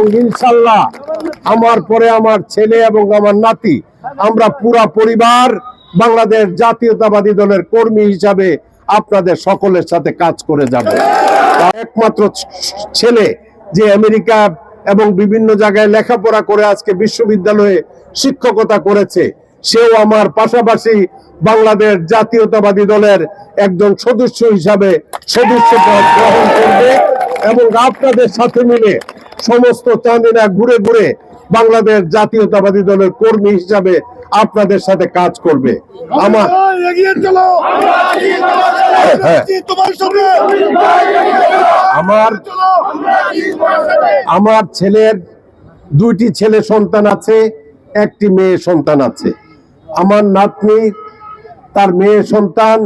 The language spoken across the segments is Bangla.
ইনশাল্লাহ আমার পরে আমার ছেলে এবং আমার নাতি, আমরা পুরা পরিবার বাংলাদেশ জাতীয়তাবাদী দলের কর্মী হিসাবে আপনাদের সকলের সাথে কাজ করে যাব। একমাত্র ছেলে যে আমেরিকা এবং বিভিন্ন জায়গায় লেখাপড়া করে আজকে বিশ্ববিদ্যালয়ে শিক্ষকতা করেছে, সেও আমার পাশাপাশি বাংলাদেশ জাতীয়তাবাদী দলের একজন সদস্য হিসাবে সদস্যপদ গ্রহণ করবে এবং আপনাদের সাথে মিলে সমস্ত চাঁদিনা ঘুরে ঘুরে বাংলাদেশ জাতীয়তাবাদী দলের কর্মী হিসাবে আপনাদের সাথে কাজ করবে। আমার ছেলের দুইটি ছেলে সন্তান আছে, একটি মেয়ে সন্তান আছে। আমার নাতনি, তার মেয়ে সন্তান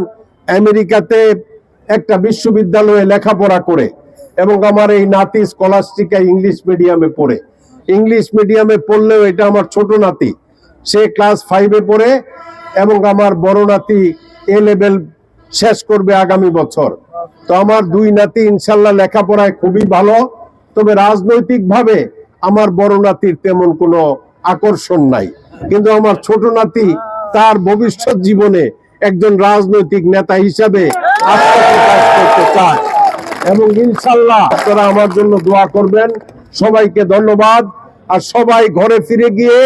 আমেরিকাতে একটা বিশ্ববিদ্যালয়ে লেখাপড়া করে এবং আমার এই নাতি স্কলাস্টিকায় ইংলিশ মিডিয়ামে পড়ে। ইংলিশ মিডিয়ামে পড়লেও এটা আমার ছোট নাতি, সে ক্লাস 5-এ পড়ে এবং আমার বড় নাতি এ লেভেল শেষ করবে আগামী বছর। তো আমার দুই নাতি ইনশাল্লাহ লেখাপড়ায় খুবই ভালো, তবে রাজনৈতিকভাবে আমার বড় নাতির তেমন কোনো আকর্ষণ নাই, কিন্তু আমার ছোট নাতি তার ভবিষ্যৎ জীবনে একজন রাজনৈতিক নেতা হিসাবে আত্মপ্রকাশ করতে চায় এবং ইনশাল্লাহ আপনারা আমার জন্য দোয়া করবেন। সবাইকে ধন্যবাদ। আর সবাই ঘরে ফিরে গিয়ে